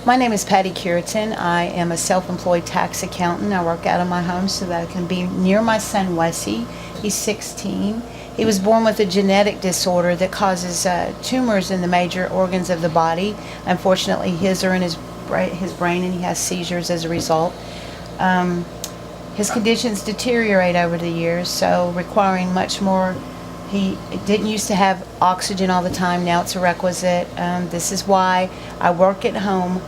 My name is Patty Cureton. I am a self-employed tax accountant. I work out of my home so that I can be near my son Wesley. He's 16. He was born with a genetic disorder that causes tumors in the major organs of the body. Unfortunately, his are in his brain, and he has seizures as a result. His conditions deteriorate over the years, so requiring much more. He didn't used to have oxygen all the time. Now it's a requisite. This is why I work at home,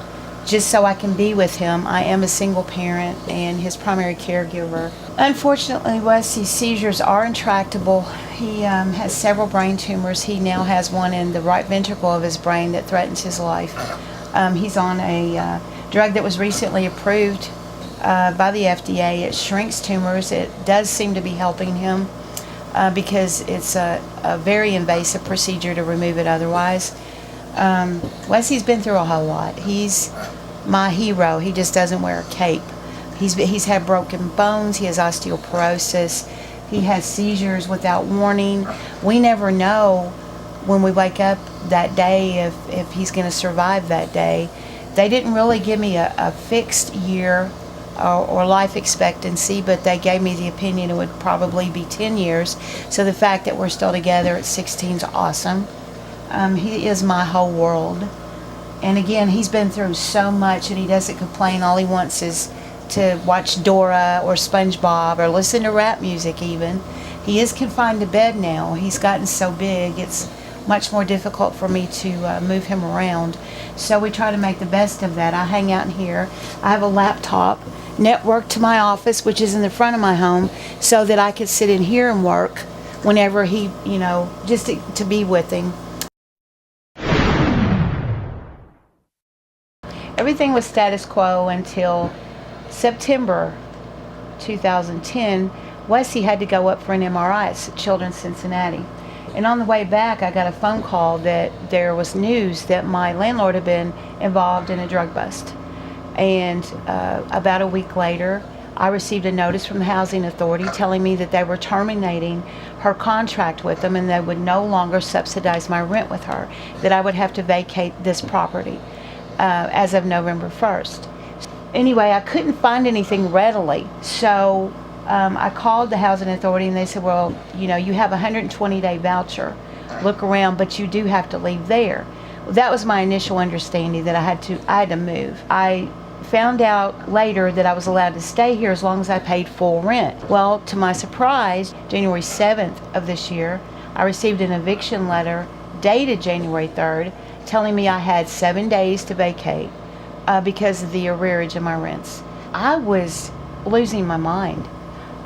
just so I can be with him. I am a single parent and his primary caregiver. Unfortunately, Wesley's seizures are intractable. He has several brain tumors. He now has one in the right ventricle of his brain that threatens his life. He's on a drug that was recently approved by the FDA. It shrinks tumors. It does seem to be helping him because it's a very invasive procedure to remove it otherwise. Wesley's been through a whole lot. He's my hero. He just doesn't wear a cape. He's had broken bones. He has osteoporosis. He has seizures without warning. We never know when we wake up that day if he's going to survive that day. They didn't really give me a fixed year or life expectancy, but they gave me the opinion it would probably be 10 years. So the fact that we're still together at 16 is awesome. He is my whole world. And again, he's been through so much, and he doesn't complain. All he wants is to watch Dora or SpongeBob or listen to rap music even. He is confined to bed now. He's gotten so big, it's much more difficult for me to move him around. So we try to make the best of that. I hang out in here. I have a laptop networked to my office, which is in the front of my home, so that I could sit in here and work whenever he, just to be with him. Everything was status quo until September 2010. Wesley had to go up for an MRI at Children's Cincinnati. And on the way back, I got a phone call that there was news that my landlord had been involved in a drug bust. And about a week later, I received a notice from the Housing Authority telling me that they were terminating her contract with them and they would no longer subsidize my rent with her, that I would have to vacate this property as of November 1st. Anyway, I couldn't find anything readily, so I called the Housing Authority and they said, well, you have a 120-day voucher. Look around, but you do have to leave there. Well, that was my initial understanding, that I had to move. I found out later that I was allowed to stay here as long as I paid full rent. Well, to my surprise, January 7th of this year, I received an eviction letter dated January 3rd telling me I had 7 days to vacate because of the arrearage of my rents. I was losing my mind.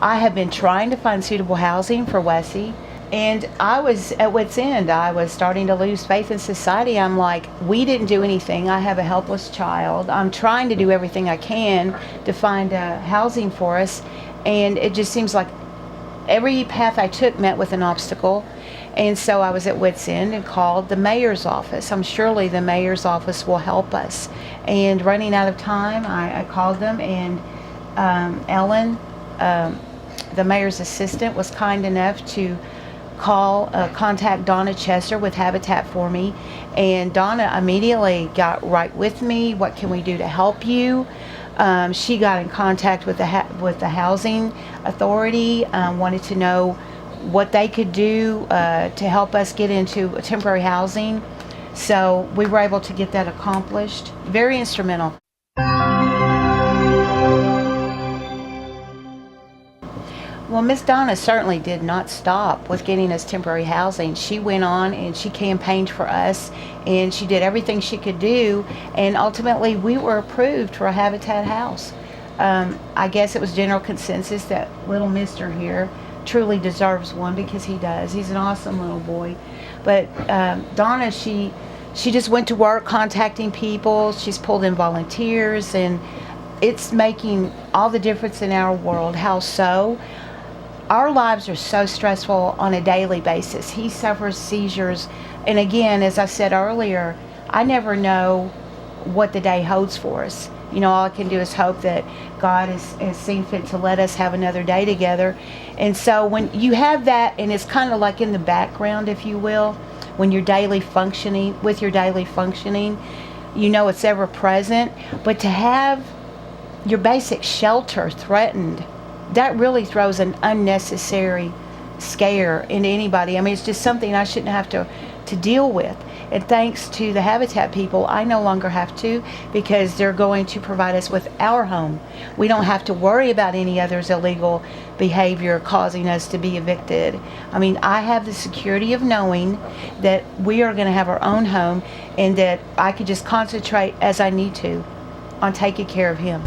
I have been trying to find suitable housing for Wesley, and I was at wit's end. I was starting to lose faith in society. I'm like, we didn't do anything. I have a helpless child. I'm trying to do everything I can to find housing for us, and it just seems like every path I took met with an obstacle. And so I was at wit's end and called the mayor's office. Surely the mayor's office will help us. And running out of time, I called them, and Ellen, the mayor's assistant, was kind enough to contact Donna Chester with Habitat for me. And Donna immediately got right with me. What can we do to help you? She got in contact with the Housing Authority, wanted to know what they could do to help us get into temporary housing. So we were able to get that accomplished. Very instrumental. Well, Miss Donna certainly did not stop with getting us temporary housing. She went on and she campaigned for us, and she did everything she could do, and ultimately we were approved for a Habitat house. I guess it was general consensus that little mister here truly deserves one, because he does. He's an awesome little boy. But Donna, she just went to work contacting people. She's pulled in volunteers, and it's making all the difference in our world. How so? Our lives are so stressful on a daily basis. He suffers seizures, and again, as I said earlier, I never know what the day holds for us. All I can do is hope that God has seen fit to let us have another day together. And so when you have that, and it's kind of like in the background, if you will, when you're with your daily functioning, you know it's ever present, but to have your basic shelter threatened, that really throws an unnecessary scare into anybody. I mean, it's just something I shouldn't have to deal with. And thanks to the Habitat people, I no longer have to, because they're going to provide us with our home. We don't have to worry about any other's illegal behavior causing us to be evicted. I mean, I have the security of knowing that we are going to have our own home, and that I could just concentrate as I need to on taking care of him.